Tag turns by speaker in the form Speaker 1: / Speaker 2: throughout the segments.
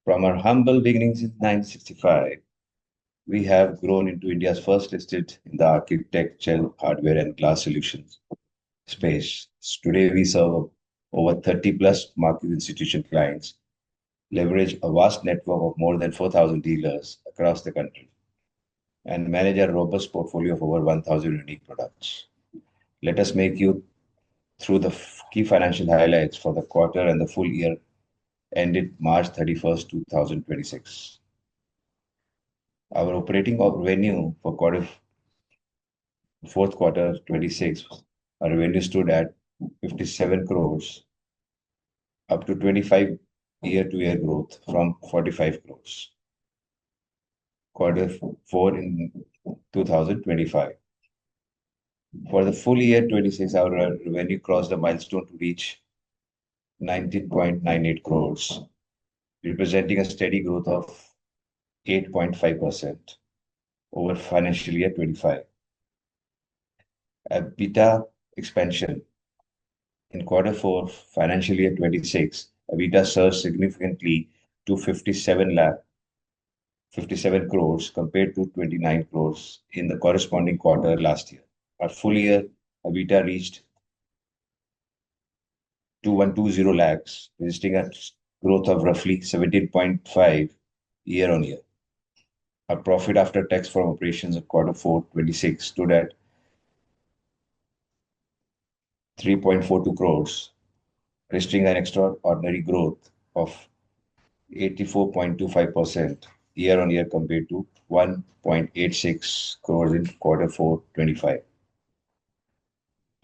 Speaker 1: From our humble beginnings in 1965, we have grown into India's first listed in the architectural, hardware, and glass solutions space. Today, we serve over 30 plus market institution clients, leverage a vast network of more than 4,000 dealers across the country, and manage a robust portfolio of over 1,000 unique products. Let us make you through the key financial highlights for the quarter and the full year ended March 31st, 2026. Our operating revenue for fourth quarter 26, our revenue stood at 57 crores, up to 25 year-to-year growth from 45 crores. Quarter 4 in 2025. For the full year 26, our revenue crossed the milestone to reach 19.98 crores, representing a steady growth of 8.5% over financial year 25. EBITDA expansion. In quarter 4, financial year 26, EBITDA surged significantly to 57 crores compared to 29 crores in the corresponding quarter last year. Our full year EBITDA reached 2120 lakhs, registering a growth of roughly 17.5 year on year. Our profit after tax from operations of quarter 4 26 stood at 3.42 crores, registering an extraordinary growth of 84.25% year on year compared to 1.86 crores in quarter 4 25.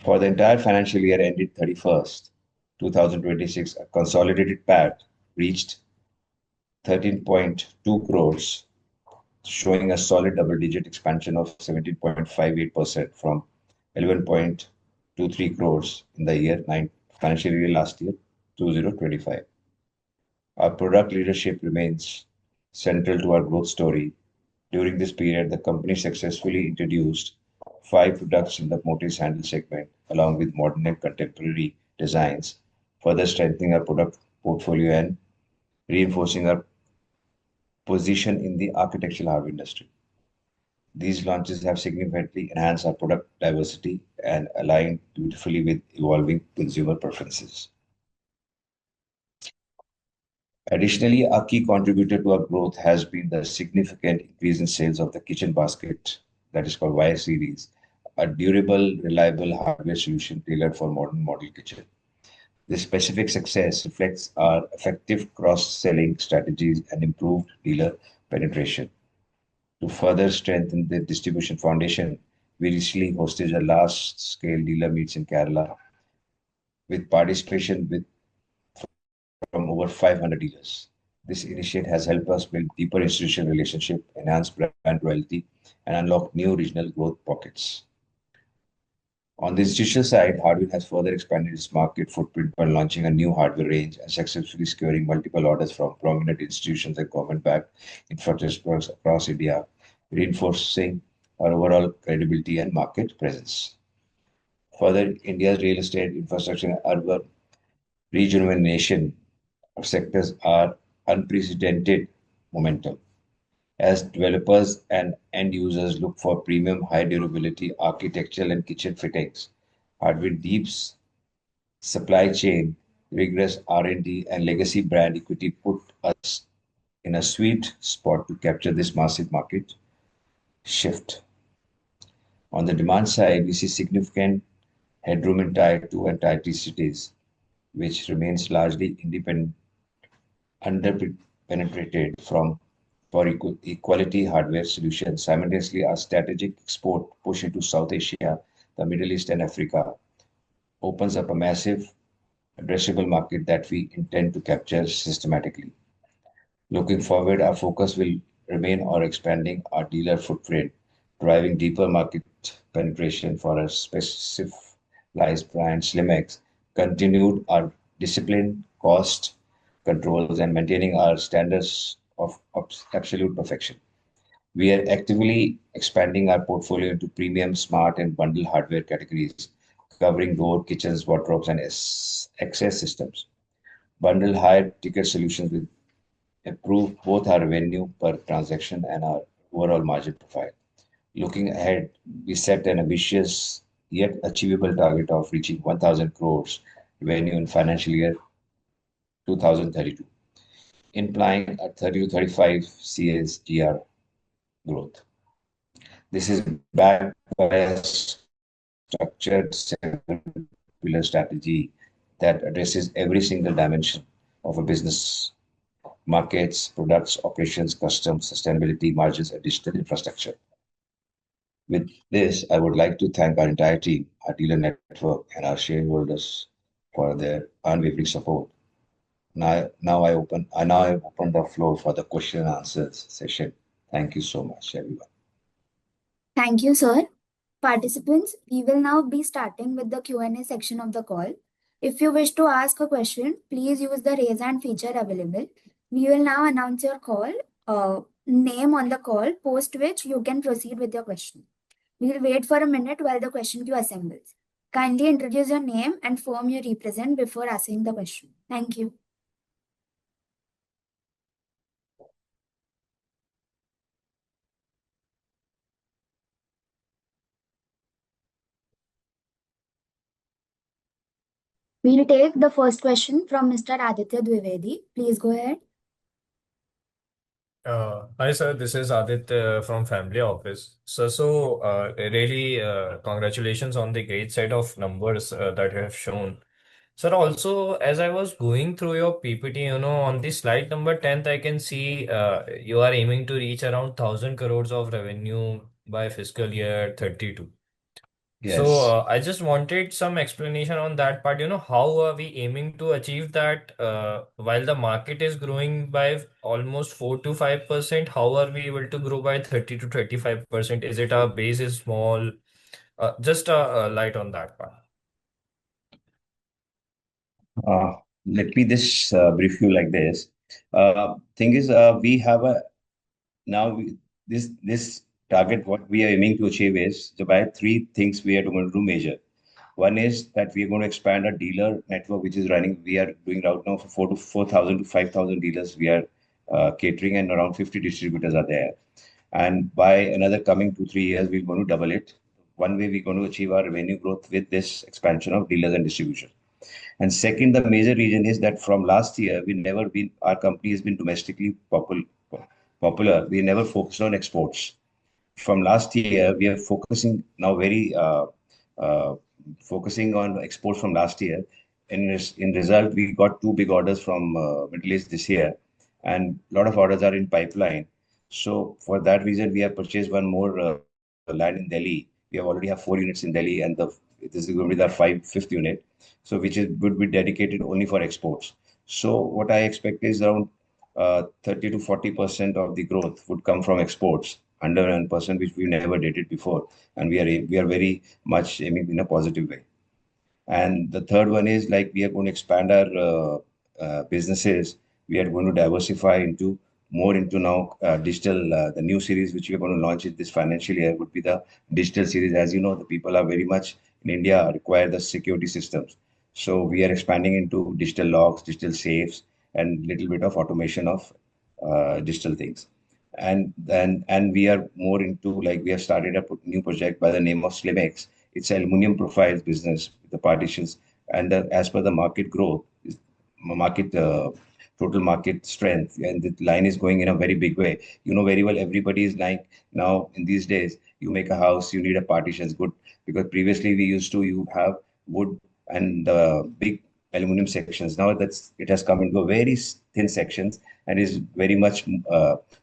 Speaker 1: For the entire financial year ended 31st, 2026, a consolidated PAT reached 13.2 crores, showing a solid double-digit expansion of 17.58% from 11.23 crores in the financial year last year, 2025. Our product leadership remains central to our growth story. During this period, the company successfully introduced 5 products in the mortise handle segment, along with modern and contemporary designs, further strengthening our product portfolio and reinforcing our position in the architectural hardware industry. These launches have significantly enhanced our product diversity and aligned beautifully with evolving consumer preferences. Additionally, a key contributor to our growth has been the significant increase in sales of the kitchen basket, that is called Y series, a durable, reliable hardware solution tailored for modern model kitchen. This specific success reflects our effective cross-selling strategies and improved dealer penetration. To further strengthen the distribution foundation, we recently hosted a large-scale dealer meets in Kerala with participation from over 500 dealers. This initiative has helped us build deeper institutional relationship, enhance brand loyalty, and unlock new regional growth pockets. On the institutional side, Hardware has further expanded its market footprint by launching a new hardware range and successfully securing multiple orders from prominent institutions and government-backed infrastructures across India, reinforcing our overall credibility and market presence. Further, India's real estate, infrastructure, and urban rejuvenation sectors are unprecedented momentum. As developers and end users look for premium, high durability architectural and kitchen fittings, Hardware Deep's supply chain, rigorous R&D, and legacy brand equity put us in a sweet spot to capture this massive market shift. On the demand side, we see significant headroom in Tier 2 and Tier 3 cities, which remains largely underpenetrated for equality hardware solutions. Simultaneously, our strategic export push into South Asia, the Middle East, and Africa opens up a massive addressable market that we intend to capture systematically. Looking forward, our focus will remain on expanding our dealer footprint, driving deeper market penetration for our specialized brand Slimex, continued our disciplined cost controls, and maintaining our standards of absolute perfection. We are actively expanding our portfolio into premium, smart, and bundle hardware categories, covering door, kitchens, wardrobes, and access systems. bundle higher ticket solutions with improve both our revenue per transaction and our overall margin profile. Looking ahead, we set an ambitious yet achievable target of reaching 1,000 crores revenue in financial year 2032, implying a 30 to 35 CAGR growth. This is backed by a structured seven-pillar strategy that addresses every single dimension of a business: markets, products, operations, customs, sustainability, margins, and digital infrastructure. With this, I would like to thank our entire team, our dealer network, and our shareholders for their unwavering support. Now I open the floor for the question and answers session. Thank you so much, everyone.
Speaker 2: Thank you, sir. Participants, we will now be starting with the Q&A section of the call. If you wish to ask a question, please use the raise hand feature available. We will now announce your name on the call, post which you can proceed with your question. We will wait for a minute while the question queue assembles. Kindly introduce your name and firm you represent before asking the question. Thank you. We'll take the first question from Mr. Aditya Dwivedi. Please go ahead.
Speaker 3: Hi, sir. This is Aditya from Family Office. Really, congratulations on the great set of numbers that you have shown. Sir, also, as I was going through your PPT, on the slide number 10th, I can see you are aiming to reach around 1,000 crores of revenue by fiscal year 32.
Speaker 1: Yes.
Speaker 3: I just wanted some explanation on that part. How are we aiming to achieve that while the market is growing by almost 4 to 5%? How are we able to grow by 30 to 35%? Is it our base is small? Just a light on that part.
Speaker 1: Let me just brief you like this. Thing is, we have a now we, this target. What we are aiming to achieve is to buy three things we are going to do major. One is that we are going to expand our dealer network, which is running. We are doing right now for 4,000 to 5,000 dealers. We are catering, and around 50 distributors are there. And by another coming 2 3 years, we're going to double it. One way we're going to achieve our revenue growth with this expansion of dealers and distribution. And second, the major reason is that from last year, our company has been domestically popular. We never focused on exports. From last year, we are focusing now uh, focusing on exports from last year. In result, we got two big orders from Middle East this year, and a lot of orders are in pipeline. So for that reason, we have purchased one more land in Delhi. We already have 4 units in Delhi, and this is going to be our fifth unit. So which is would be dedicated only for exports. So what I expect is around 30 to 40% of the growth would come from exports, under 1%, which we never did it before, and we are very much aiming in a positive way. And the third one is like we are going to expand our businesses. We are going to diversify into more into now digital. The new series which we are going to launch in this financial year would be the digital series. As you know, the people are very much in India require the security systems. So we are expanding into digital locks, digital safes, and little bit of automation of digital things. And we are more into like we have started a new project by the name of Slimex. It's aluminum profiles business, the partitions, and as per the market growth, market total market strength, and the line is going in a very big way. You know very well, everybody is like now in these days, you make a house, you need a partition. It's good because previously we used to you have wood and big aluminum sections. Now that's it has come into a very thin sections and is very much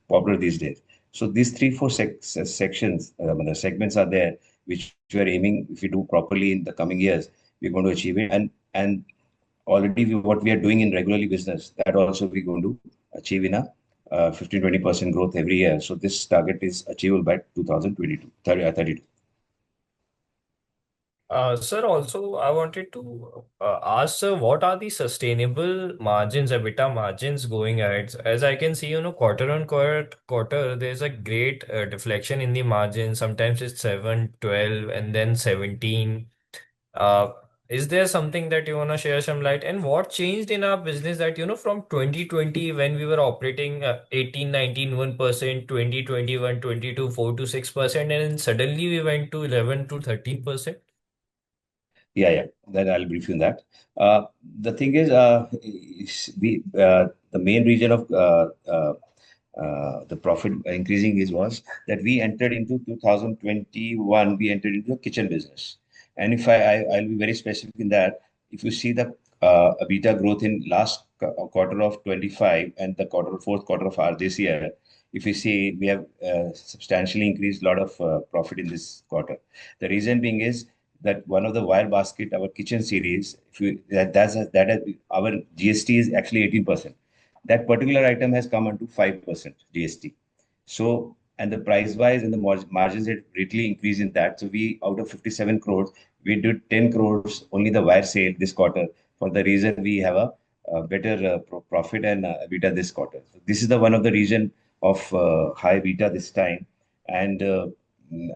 Speaker 1: popular these days. So these three, four sections, the segments are there, which we are aiming. If we do properly in the coming years, we're going to achieve it. And already what we are doing in regularly business, that also we're going to achieve in a 15-20% growth every year. So this target is achievable by 2022, 32.
Speaker 3: Sir, also I wanted to ask, sir, what are the sustainable margins, EBITDA margins going ahead? As I can see, quarter on quarter, there's a great deflection in the margin. Sometimes it's 7, 12, and then 17. Uh, Is there something that you want to share some light? And what changed in our business that, from 2020 when we were operating 18, 19, 1%, 2021, 22, 4 to 6%, and then suddenly we went to 11 to 13%?
Speaker 1: Yeah, yeah. Then I'll brief you on that. The thing is the main reason of the profit increasing is was that we entered into 2021. We entered into the kitchen business, and if I'll be very specific in that. If you see the EBITDA growth in last quarter of 25 and the fourth quarter of our this year, if you see, we have substantially increased a lot of profit in this quarter. The reason being is that one of the wire basket, our kitchen series, if you that has, our GST is actually 18%. That particular item has come onto 5% GST. So, and the price wise and the margins had greatly increased in that. So we, out of 57 crores, we did 10 crores only the wire sale this quarter. For the reason we have a better profit and EBITDA this quarter. So this is the one of the reason of high EBITDA this time. And mm,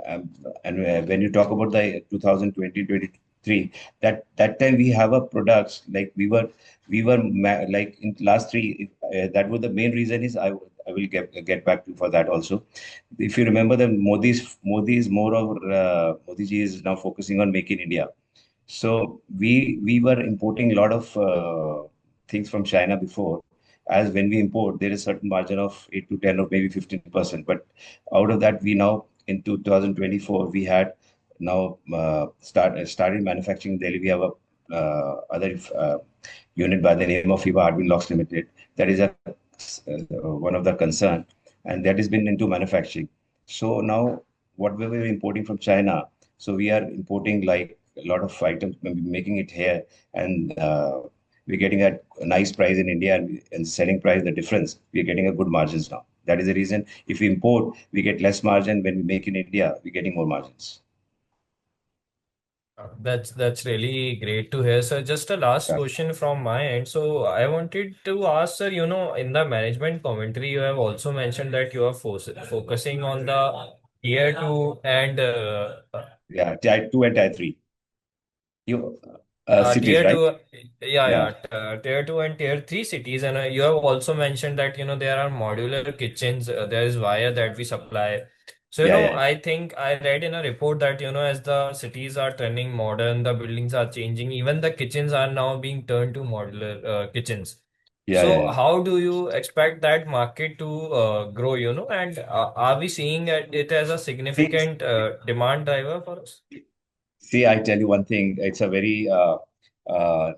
Speaker 1: um, and when you talk about the 2020-23, that time we have a products like like in last three. That was the main reason is I will get back to for that also. If you remember, the Modi is more of Modi ji is now focusing on Make in India. So we were importing a lot of things from China before. As when we import, there is certain margin of 8 to 10 or maybe 15%. But out of that, we now in 2024 we had now started manufacturing in Delhi. We have a other unit by the name of FIBA Hardware Locks Limited. That is one of the concern, and that has been into manufacturing. So now what we were importing from China, so we are importing like a lot of items, maybe making it here, and we're getting a nice price in India, and selling price, the difference, we're getting a good margins now. That is the reason. If we import, we get less margin. When we make in India, we're getting more margins.
Speaker 3: That's really great to hear, sir. Just a last
Speaker 1: Yeah.
Speaker 3: question from my end. So I wanted to ask, sir, in the management commentary, you have also mentioned that you are focusing on the tier two and
Speaker 1: Yeah, tier two and tier three. You cities,
Speaker 3: tier
Speaker 1: right?
Speaker 3: two, yeah,
Speaker 1: Yeah,
Speaker 3: yeah, tier two and tier three cities, and you have also mentioned that there are modular kitchens. There is wire that we supply. So
Speaker 1: yeah, yeah,
Speaker 3: I think I read in a report that as the cities are turning modern, the buildings are changing. Even the kitchens are now being turned to modular kitchens.
Speaker 1: yeah, yeah,
Speaker 3: So
Speaker 1: yeah.
Speaker 3: how do you expect that market to grow? And are we seeing it as a
Speaker 1: See,
Speaker 3: significant demand driver for us?
Speaker 1: See, I tell you one thing. It's a very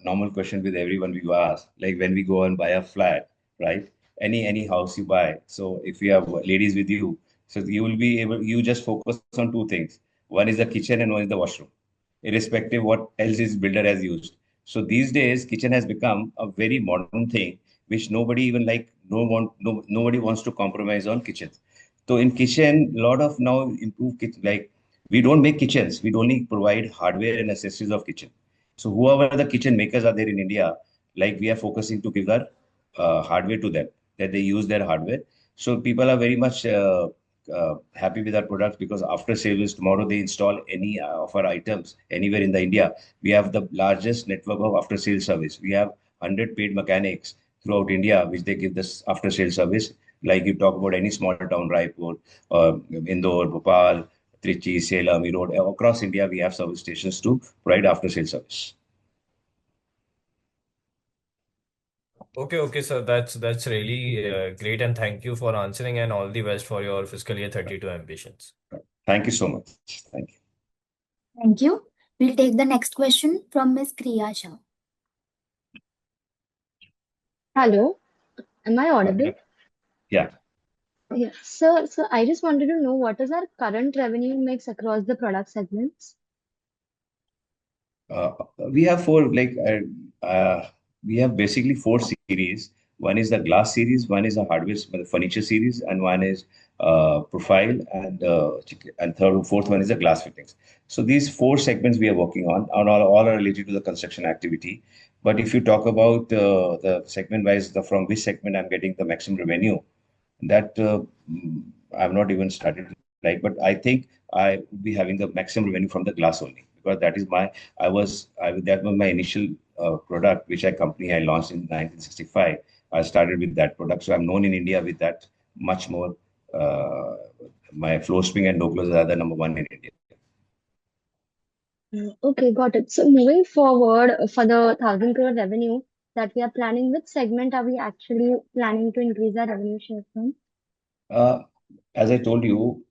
Speaker 1: normal question with everyone we ask. Like when we go and buy a flat, right? Any house you buy. So if you have ladies with you, so you will be able. You just focus on two things. One is the kitchen and one is the washroom, irrespective what else is builder has used. So these days, kitchen has become a very modern thing, which nobody even like nobody wants to compromise on kitchens. So in kitchen, a lot of now improved kitchen, like we don't make kitchens, we only provide hardware and accessories of kitchen. So whoever the kitchen makers are there in India, like we are focusing to give their hardware to them, that they use their hardware. So people are very much happy with our products because after sales tomorrow they install any of our items anywhere in the India. We have the largest network of after sales service. We have 100 paid mechanics throughout India, which they give this after sales service. Like you talk about any small town, Raipur, Indore, Bhopal, Trichy, Salem, Erode, across India, we have service stations to provide after sales service.
Speaker 3: Okay, okay, sir. That's really great, and thank you for answering, and all the best for your fiscal year 32 ambitions.
Speaker 1: Thank you so much. Thank you.
Speaker 2: Thank you. We'll take the next question from Ms. Kriya Shah.
Speaker 4: Hello, am I audible?
Speaker 1: Yeah. Yeah.
Speaker 4: Yes. So I just wanted to know what is our current revenue mix across the product segments?
Speaker 1: Uh, we have we have basically four series. One is the glass series, one is the hardware, the furniture series, and one is profile, and fourth one is the glass fittings. So these four segments we are working on, and all are related to the construction activity. But if you talk about the segment wise, from which segment I'm getting the maximum revenue, that I've not even started like, but I think I would be having the maximum revenue from the glass only because that was my initial product, which I launched in 1965. I started with that product, so I'm known in India with that much more. Uh, my flow spring and low closes are the number one in India.
Speaker 4: Okay, got it. So moving forward for the 1,000 crore revenue that we are planning, which segment are we actually planning to increase our revenue share from?
Speaker 1: Uh, as I told you,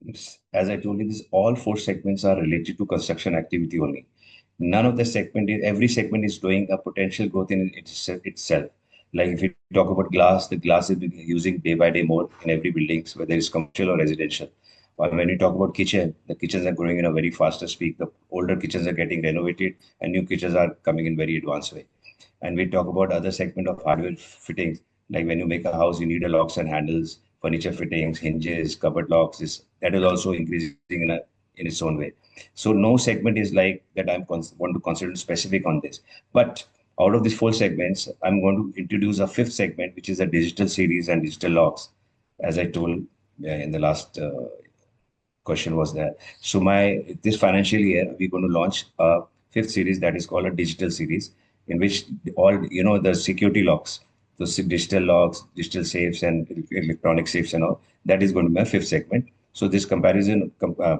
Speaker 1: these all four segments are related to construction activity only. None of the every segment is showing a potential growth in itself. Like if you talk about glass, the glass is being using day by day more in every buildings, whether it's commercial or residential. Or when you talk about kitchen, the kitchens are growing in a very faster speed. The older kitchens are getting renovated and new kitchens are coming in very advanced way. And we talk about other segment of hardware fittings, like when you make a house, you need a locks and handles, furniture fittings, hinges, cupboard locks. That is also increasing in its own way. So no segment is like that. Want to consider specific on this, but out of these four segments, I'm going to introduce a fifth segment, which is a digital series and digital locks, as I told in the last question was there. So my this financial year, we're going to launch a fifth series that is called a digital series, in which all the security locks, the digital locks, digital safes, and electronic safes and all. That is going to be my fifth segment. So this the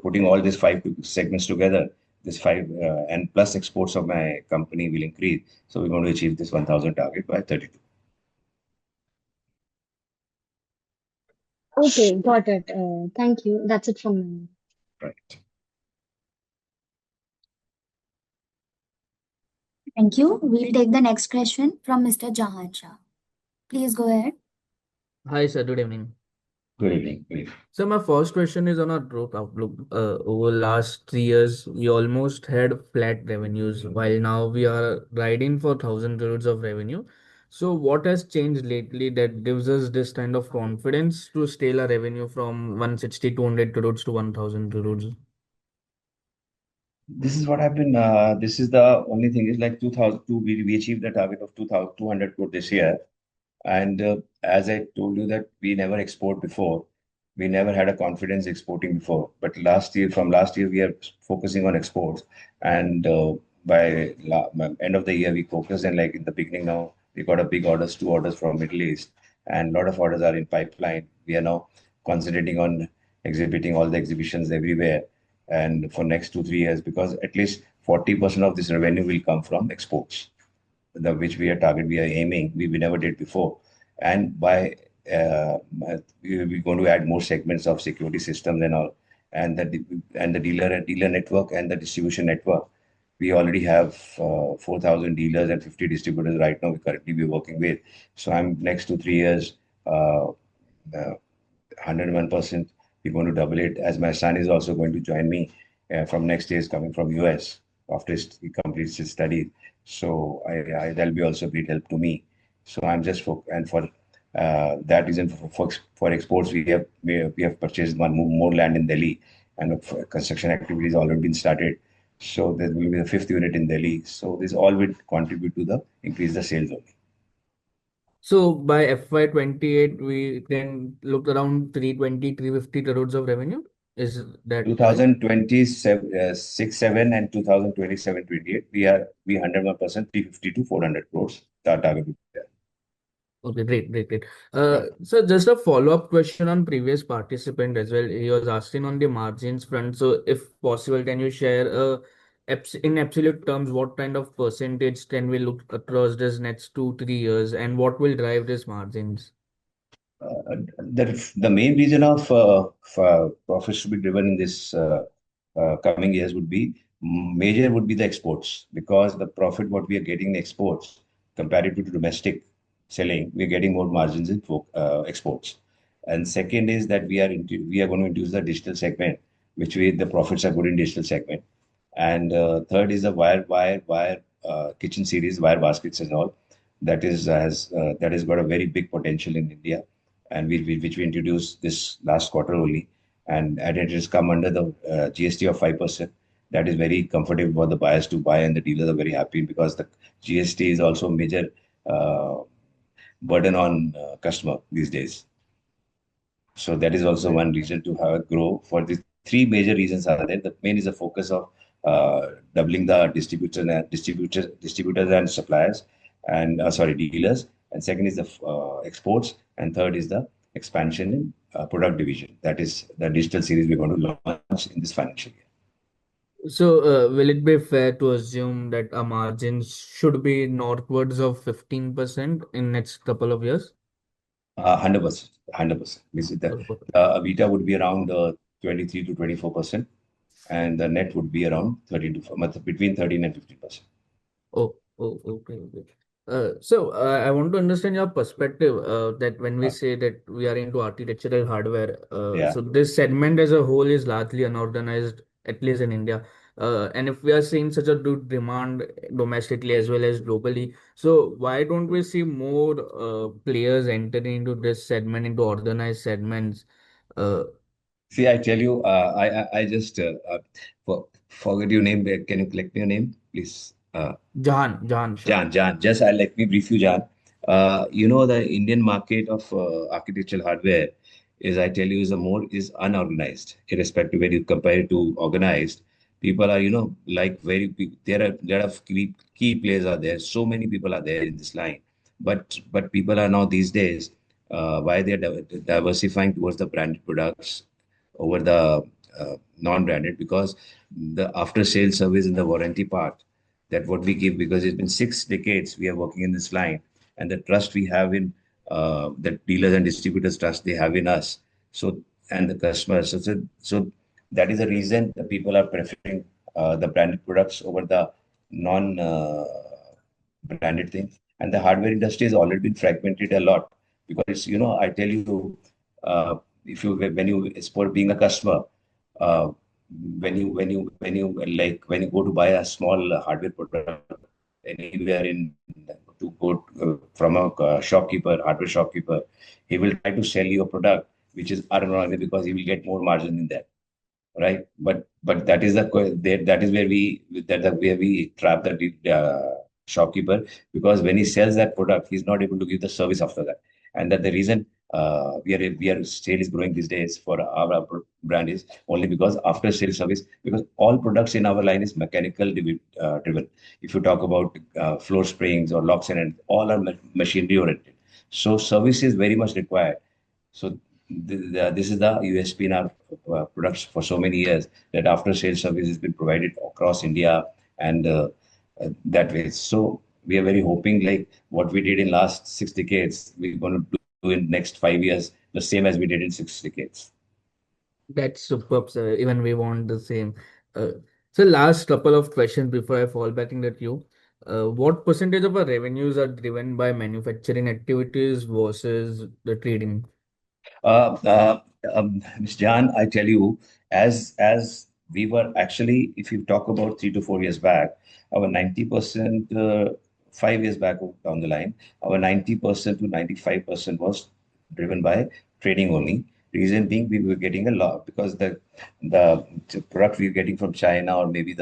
Speaker 1: putting all these five segments together, this five and plus exports of my company will increase. So we're going to achieve this 1,000 target by 32.
Speaker 4: Okay, got it. Thank you. That's it from me.
Speaker 1: Right.
Speaker 2: Thank you. We'll take the next question from Mr. Jahan Shah. Please go ahead.
Speaker 5: Hi, sir. Good evening.
Speaker 1: Good evening. Good evening.
Speaker 5: So my first question is on our growth outlook. Over last 3 years, we almost had flat revenues, while now we are riding for 1,000 crores of revenue. So what has changed lately that gives us this kind of confidence to scale our revenue from 160, 200 crores to 1,000 crores?
Speaker 1: This is what happened. This is the only thing is like 2002, we achieved the target of 2,200 crore this year. And as I told you that we never export before, we never had a confidence exporting before. But from last year, we are focusing on exports. And by end of the year, we focused. And like in the beginning now, we got a big orders, two orders from Middle East, and a lot of orders are in pipeline. We are now concentrating on exhibiting all the exhibitions everywhere, and for next 2 3 years, because at least 40% of this revenue will come from exports, which we are aiming, we never did before. And by we're going to add more segments of security systems and all, and the dealer network and the distribution network. We already have 4,000 dealers and 50 distributors right now. We currently be working with. So I'm next to 3 years. Uh, 101%, we're going to double it, as my son is also going to join me from next year, is coming from US after he completes his studies. So that'll be also a great help to me. So I'm just and for that reason, for exports, we have purchased one more land in Delhi, and construction activities already been started. So there will be the fifth unit in Delhi. So this all will contribute to the increase the sales only.
Speaker 5: So by FY28, we then look around 320, 350 crores of revenue. Is that correct?
Speaker 1: 2027, 7 and 2027, 28, we 101% 350 to 400 crores. That target would be there.
Speaker 5: Okay, great, great, great.
Speaker 1: Right.
Speaker 5: So just a follow-up question on previous participant as well. He was asking on the margins front. So if possible, can you share in absolute terms what kind of percentage can we look across this next 2 3 years, and what will drive these margins?
Speaker 1: The main reason of profits to be driven in this coming years would be major would be the exports, because the profit what we are getting in exports compared to domestic selling, we're getting more margins in exports. And second is that we are going to introduce the digital segment, which the profits are good in digital segment. And third is the wire kitchen series, wire baskets and all. That has got a very big potential in India, and which we introduced this last quarter only, and it has come under the GST of 5%. That is very comfortable for the buyers to buy, and the dealers are very happy because the GST is also a major uh, burden on customer these days. So that is also one reason to have a grow for these three major reasons are there. The main is the focus of doubling the distributors and suppliers, and sorry, dealers. And second is the exports, and third is the expansion in product division. That is the digital series we're going to launch in this financial year.
Speaker 5: So, will it be fair to assume that our margins should be northwards of 15% in next couple of years?
Speaker 1: 100%, 100%. The EBITDA would be around 23 to 24%, and the net would be around 13 to between 13 and 15%.
Speaker 5: Okay, okay. I want to understand your perspective that when we
Speaker 1: Uh,
Speaker 5: say that we are into architectural hardware,
Speaker 1: yeah.
Speaker 5: so this segment as a whole is largely unorganized, at least in India. And if we are seeing such a good demand domestically as well as globally, so why don't we see more players entering into this segment, into organized segments? Uh,
Speaker 1: See, I tell you, I just forget your name. Can you collect me your name, please?
Speaker 5: Jahan Shah.
Speaker 1: Jan, just let me brief you, Jan. The Indian market of architectural hardware is, I tell you, is unorganized, irrespective when you compare it to organized. People are, like there are a lot of key players are there. So many people are there in this line, but people are now these days, why they're diversifying towards the branded products over the non-branded, because the after sales service and the warranty part, that what we give, because it's been 6 decades we are working in this line, and the trust we have in the dealers and distributors trust they have in us, so, and the customers, so that is the reason the people are preferring the branded products over the non branded things. And the hardware industry has already been fragmented a lot, because I tell you, if you when you for being a customer, uh, when you go to buy a small hardware product anywhere in to go from a hardware shopkeeper, he will try to sell you a product which is unorganized, because he will get more margin in that, right? But that is that is where where we trap the shopkeeper, because when he sells that product, he's not able to give the service after that, and that the reason we are sale is growing these days for our brand is only because after sales service, because all products in our line is mechanical driven. If you talk about floor springs or locks and all are machinery oriented, so service is very much required. So this is the USP in our products for so many years, that after sales service has been provided across India, and that way. So we are very hoping, like what we did in last 6 decades, we're going to do in next 5 years the same as we did in 6 decades.
Speaker 5: That's superb, sir. Even we want the same. Uh, so last couple of questions before I fall back into you. What percentage of our revenues are driven by manufacturing activities versus the trading?
Speaker 1: Uh, uh, Ms. Jan, I tell you, as we were actually, if you talk about 3 to 4 years back, our 90%, 5 years back down the line, our 90% to 95% was driven by trading only. Reason being, we were getting a lot, because the product we were getting from China, or maybe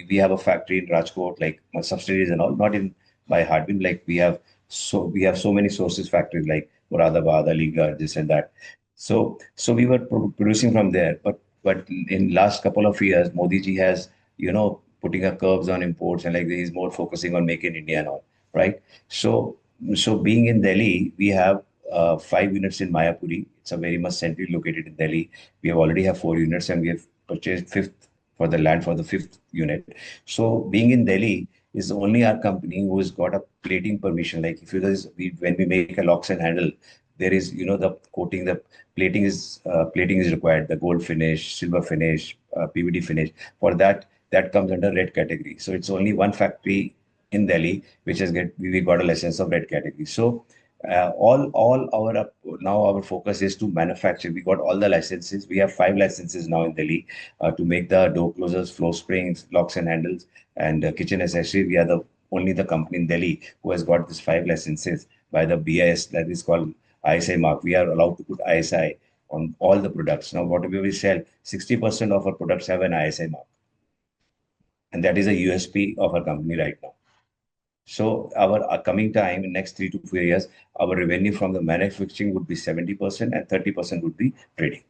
Speaker 1: we have a factory in Rajkot, like my subsidiaries and all, not in by Hardwin, like we have so many sources factories like Moradabad, Aligarh, this and that. So we were producing from there, but in last couple of years, Modi ji has putting a curbs on imports, and like he's more focusing on Make in India and all, right? So being in Delhi, we have 5 units in Mayapuri. It's a very much centrally located in Delhi. We have already have 4 units, and we have purchased fifth for the land for the fifth unit. So being in Delhi is only our company who has got a plating permission. Like if you guys, when we make a locks and handle, there is the coating, the plating is required, the gold finish, silver finish, PVD finish. For that comes under red category. So it's only one factory in Delhi which has we got a license of red category. So all our now our focus is to manufacture. We got all the licenses. We have 5 licenses now in Delhi to make the door closers, floor springs, locks and handles, and kitchen accessories. We are the only the company in Delhi who has got these 5 licenses by the BIS, that is called ISI mark. We are allowed to put ISI on all the products. Now, whatever we sell, 60% of our products have an ISI mark, and that is a USP of our company right now. So our coming time in next 3 to 4 years, our revenue from the manufacturing would be 70% and 30% would be trading.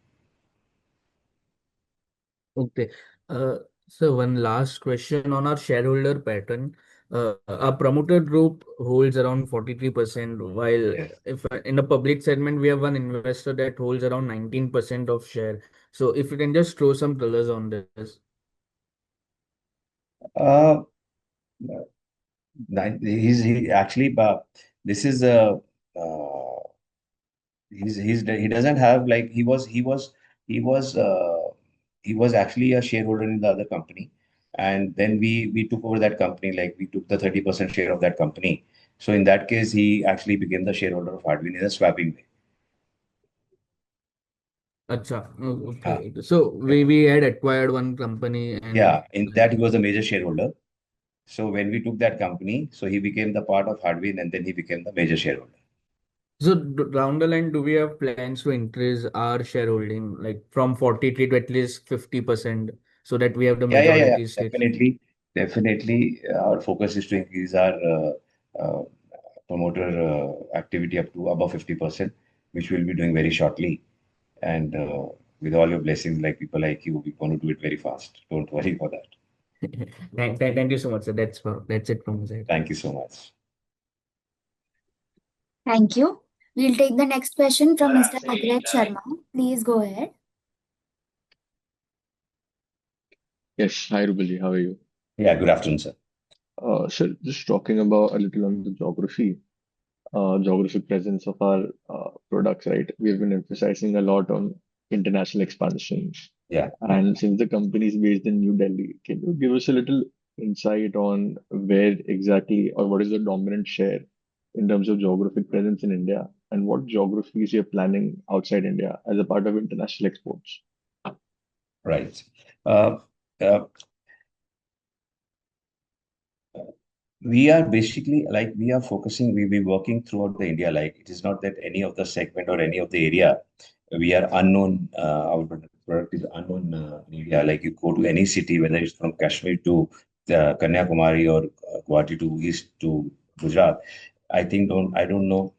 Speaker 5: Okay. Uh, so one last question on our shareholder pattern. Our promoter group holds around 43%, while
Speaker 1: Yes.
Speaker 5: if in the public segment we have one investor that holds around 19% of share. So if you can just throw some colors on this.
Speaker 1: Uh, he actually, this is a, uh, he doesn't have like he was he was actually a shareholder in the other company, and then we took over that company, like we took the 30% share of that company. So in that case, he actually became the shareholder of Hardwin in a swapping way.
Speaker 5: Acha. Oh,
Speaker 1: Uh,
Speaker 5: okay. So we had acquired one company and
Speaker 1: yeah, in that he was a major shareholder. So when we took that company, so he became the part of Hardwin, and then he became the major shareholder.
Speaker 5: so down the line, do we have plans to increase our shareholding like from 43 to at least 50% so that we have the
Speaker 1: Yeah.
Speaker 5: majority stake?
Speaker 1: Definitely. Our focus is to increase our promoter activity up to above 50%, which we'll be doing very shortly. And with all your blessings, like people like you, we want to do it very fast. Don't worry for that.
Speaker 5: Thank you so much, sir. That's it from my side.
Speaker 1: Thank you so much.
Speaker 2: Thank you. We'll take the next question from Mr. Agraj Sharma. Please go ahead.
Speaker 6: Yes, hi Rubelji, how are you?
Speaker 1: Yeah, good afternoon, sir.
Speaker 6: So just talking about a little on the geographic presence of our products, right? We've been emphasizing a lot on international expansion.
Speaker 1: Yeah.
Speaker 6: And since the company is based in New Delhi, can you give us a little insight on where exactly or what is the dominant share in terms of geographic presence in India and what geographies you're planning outside India as a part of international exports?
Speaker 1: Right. Uh, uh, we are basically like we are focusing, we'll be working throughout the India. Like it is not that any of the segment or any of the area we are unknown. Our product is unknown in India. Like you go to any city, whether it's from Kashmir to Kanyakumari or Guwahati to East to Gujarat. I don't know.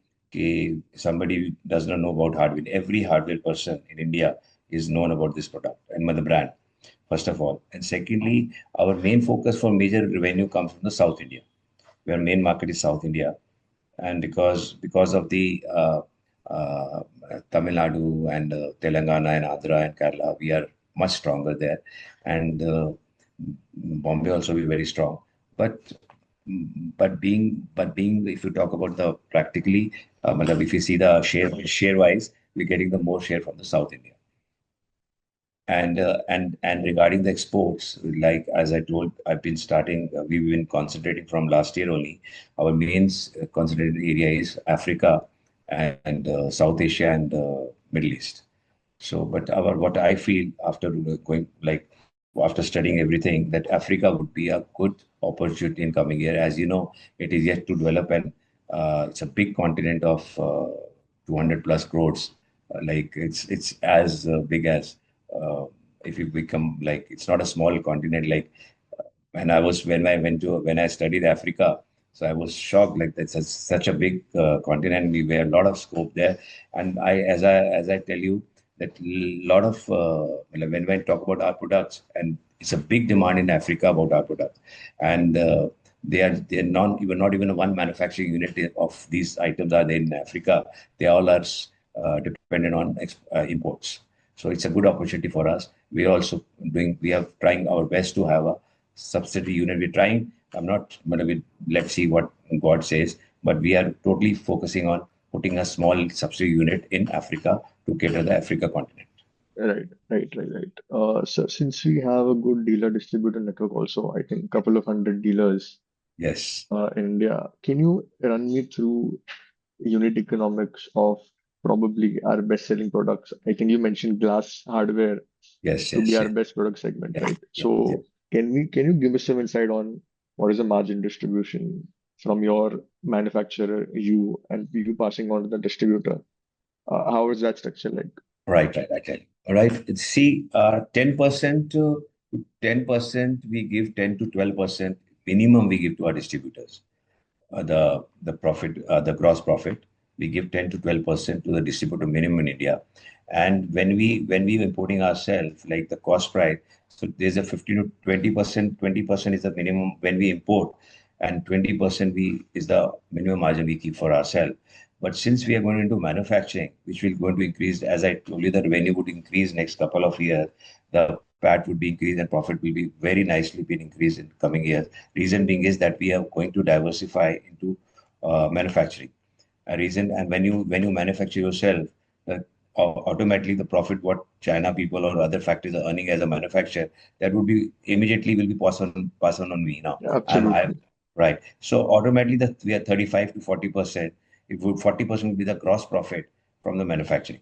Speaker 1: Somebody does not know about hardware. Every hardware person in India is known about this product and the brand, first of all. And secondly, our main focus for major revenue comes from the South India, where main market is South India, and because of the uh, Tamil Nadu and Telangana and Andhra and Kerala, we are much stronger there, and Bombay also be very strong. But but being if you talk about the practically, if you see the share wise, we're getting the more share from the South India. And regarding the exports, like as I told, we've been concentrating from last year only. Our main concentrated area is Africa and South Asia and Middle East. So, but what I feel after after studying everything, that Africa would be a good opportunity in coming year. As you know, it is yet to develop, and it's a big continent of 200 plus crores. Like it's as big as if you become like it's not a small continent. Like when I studied Africa, so I was shocked. Like that's such a big continent. We have a lot of scope there, and as I tell you that lot of when we talk about our products, and it's a big demand in Africa about our products, and they're not even one manufacturing unit of these items are there in Africa. They all are dependent on imports. So it's a good opportunity for us. We are trying our best to have a subsidy unit. We're trying. I'm not, but let's see what God says. But we are totally focusing on putting a small subsidy unit in Africa to cater the Africa continent.
Speaker 6: Right. So since we have a good dealer distributor network also, I think a couple of hundred dealers
Speaker 1: Yes,
Speaker 6: in India, can you run me through unit economics of probably our best-selling products? I think you mentioned glass hardware
Speaker 1: yes,
Speaker 6: to be
Speaker 1: yes,
Speaker 6: our
Speaker 1: yes,
Speaker 6: best product segment,
Speaker 1: yeah,
Speaker 6: right?
Speaker 1: yeah.
Speaker 6: So can you give us some insight on what is the margin distribution from your manufacturer, and you passing on to the distributor? How is that structure like?
Speaker 1: Right. I tell you. All right. See, 10% to 10%, we give 10 to 12% minimum we give to our distributors. The profit, the gross profit. We give 10 to 12% to the distributor minimum in India. And when we importing ourselves, like the cost price, so there's a 15 to 20%, 20% is the minimum when we import, and 20% we is the minimum margin we keep for ourselves. But since we are going into manufacturing, which will going to increase, as I told you, the revenue would increase next couple of years, the PAT would be increased and profit will be very nicely be increased in coming years. Reason being is that we are going to diversify into manufacturing. A reason, and when you manufacture yourself, automatically the profit what China people or other factories are earning as a manufacturer, that would be immediately will be passed on me now. I
Speaker 6: Absolutely.
Speaker 1: right. So automatically that we are 35 to 40%. It would 40% would be the gross profit from the manufacturing.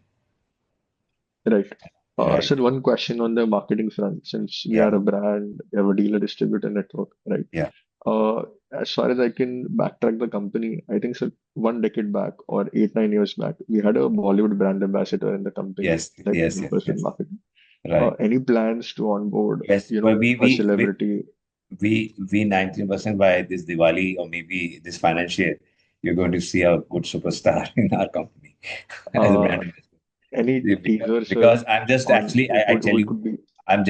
Speaker 6: Right.
Speaker 1: Right.
Speaker 6: So one question on the marketing front, since we
Speaker 1: Yeah.
Speaker 6: are a brand, we have a dealer distributor network, right?
Speaker 1: Yeah.
Speaker 6: Uh, as far as I can backtrack the company, I think so 1 decade back or 8, 9 years back, we had a Bollywood brand ambassador in the company,
Speaker 1: Yes.
Speaker 6: like
Speaker 1: Yes.
Speaker 6: main
Speaker 1: Yes.
Speaker 6: person
Speaker 1: Yes.
Speaker 6: marketing.
Speaker 1: Right.
Speaker 6: Any plans to onboard,
Speaker 1: Yes. But we
Speaker 6: a
Speaker 1: we we
Speaker 6: celebrity?
Speaker 1: we 19% by this Diwali or maybe this financial year, you're going to see a good superstar in our company as a
Speaker 6: Uh,
Speaker 1: brand ambassador.
Speaker 6: any teasers
Speaker 1: Because I'm just
Speaker 6: on
Speaker 1: actually, I tell
Speaker 6: who it
Speaker 1: you,
Speaker 6: could be?
Speaker 1: I'm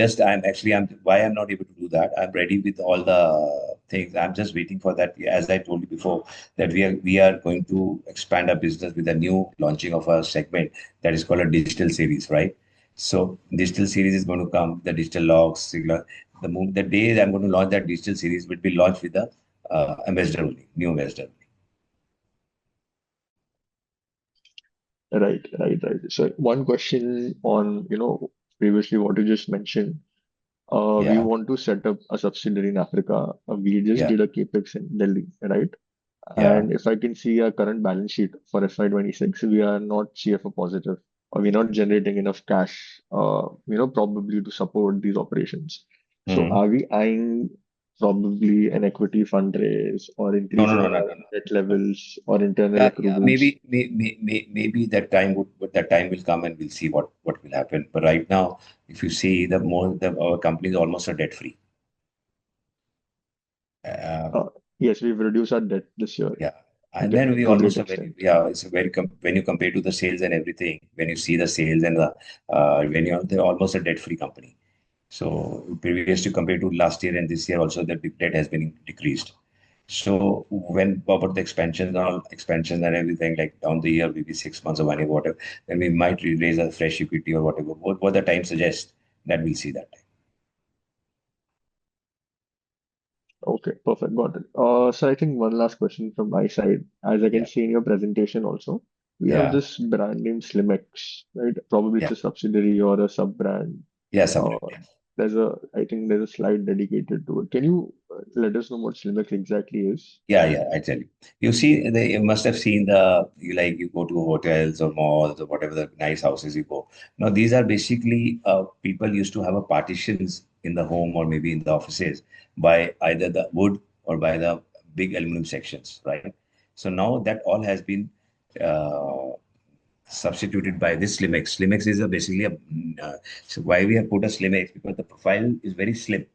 Speaker 1: why I'm not able to do that. I'm ready with all the things. I'm just waiting for that. As I told you before, that we are going to expand our business with a new launching of a segment that is called a digital series, right? So digital series is going to come, the digital logs, the day I'm going to launch that digital series will be launched with the ambassador only, new ambassador.
Speaker 6: Right, right, right. So one question on, previously what you just mentioned. We
Speaker 1: Yeah,
Speaker 6: want to set up a subsidiary in Africa. We just
Speaker 1: yeah,
Speaker 6: did a capex in Delhi, right?
Speaker 1: yeah.
Speaker 6: And if I can see our current balance sheet for FY26, we are not CFO positive, or we're not generating enough cash, probably to support these operations. So
Speaker 1: Mhm.
Speaker 6: are we eyeing probably an equity fundraise or
Speaker 1: No, no,
Speaker 6: increasing
Speaker 1: no, no,
Speaker 6: our
Speaker 1: no, no.
Speaker 6: debt
Speaker 1: No.
Speaker 6: levels or internal
Speaker 1: Yeah, yeah,
Speaker 6: accruals?
Speaker 1: maybe that time will come and we'll see what will happen. But right now, if you see our company is almost a debt free. Uh,
Speaker 6: Uh, yes, we've reduced our debt this year
Speaker 1: yeah,
Speaker 6: to
Speaker 1: and then we
Speaker 6: to a great
Speaker 1: almost a very
Speaker 6: extent.
Speaker 1: yeah, it's a very when you compare to the sales and everything, when you see the sales and the when you're they're almost a debt free company. So previous to compare to last year and this year also the debt has been decreased. So when about the expansions and everything like down the year, maybe 6 months or 1 year, whatever, then we might raise a fresh equity or whatever. What the time suggests, that we'll see that time.
Speaker 6: Okay, perfect. Got it. So I think one last question from my side. As I can
Speaker 1: Yeah,
Speaker 6: see in your presentation also, we have
Speaker 1: yeah,
Speaker 6: this brand name Slimex, right? Probably it's
Speaker 1: yeah,
Speaker 6: a subsidiary or a sub-brand.
Speaker 1: yeah,
Speaker 6: Uh,
Speaker 1: separate. Yeah.
Speaker 6: I think there's a slide dedicated to it. Can you let us know what Slimex exactly is?
Speaker 1: Yeah, yeah, I tell you. You see, you must have seen you go to hotels or malls or whatever the nice houses you go. Now, these are basically people used to have a partitions in the home or maybe in the offices by either the wood or by the big aluminum sections, right? So now that all has been uh, substituted by this Slimex. Slimex is basically so why we have put a Slimex because the profile is very slim,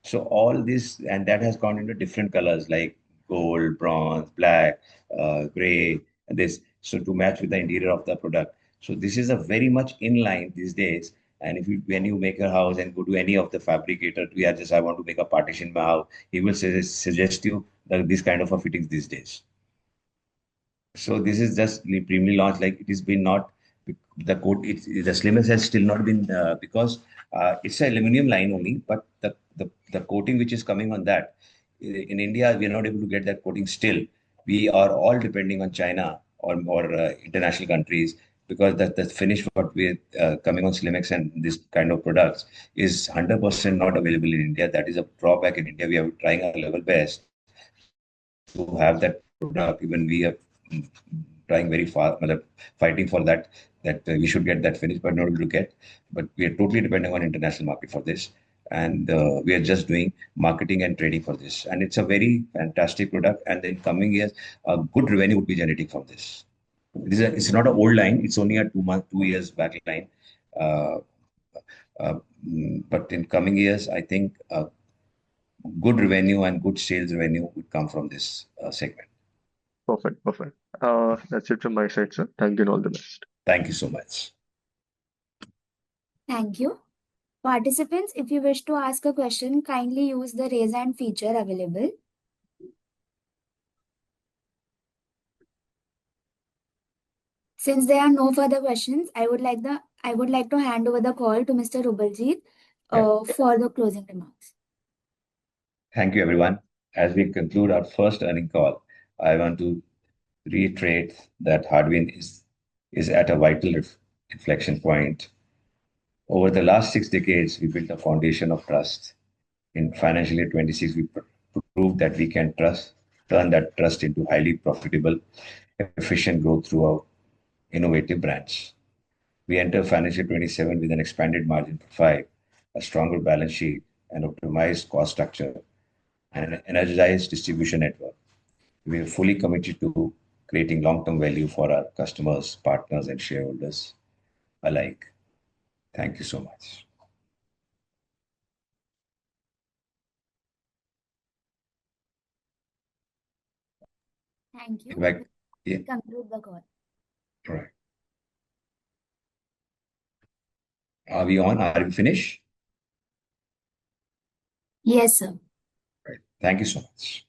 Speaker 1: so all this and that has gone into different colors like gold, bronze, black, gray, and this. So to match with the interior of the product. So this is a very much in line these days. And if you when you make a house and go to any of the fabricator, we are just I want to make a partition in my house, he will suggest you that this kind of a fittings these days. So this is just premium launch. Like it has been not the coat. The slimmest has still not been because it's an aluminum line only. But the coating which is coming on that in India we are not able to get that coating still. We are all depending on China or international countries because the finish what we coming on Slimex and this kind of products is 100% not available in India. That is a drawback in India. We are trying our level best to have that product. Even we are trying very far, fighting for that we should get that finished, but not able to get. But we are totally depending on international market for this, and we are just doing marketing and trading for this. And it's a very fantastic product. And in coming years, a good revenue would be generating from this. It's not an old line. It's only a 2 month, 2 years back line. Uh, but in coming years, I think good revenue and good sales revenue would come from this segment.
Speaker 6: Perfect, perfect. That's it from my side, sir. Thank you and all the best.
Speaker 1: Thank you so much.
Speaker 2: Thank you. Participants, if you wish to ask a question, kindly use the raise hand feature available. Since there are no further questions, I would like to hand over the call to Mr. Rubaljeet for the closing remarks.
Speaker 1: Thank you, everyone. As we conclude our first earning call, I want to reiterate that Hardwin is at a vital inflection point. Over the last 6 decades, we built a foundation of trust. In financial year 26, we proved that we can turn that trust into highly profitable, efficient growth through our innovative brands. We enter financial 27 with an expanded margin profile, a stronger balance sheet, an optimized cost structure, and an energized distribution network. We are fully committed to creating long-term value for our customers, partners, and shareholders alike. Thank you so much.
Speaker 2: Thank you.
Speaker 1: Back, yeah,
Speaker 2: Conclude the call.
Speaker 1: all right. Are we on? Are we finished?
Speaker 2: Yes, sir.
Speaker 1: Right. Thank you so much.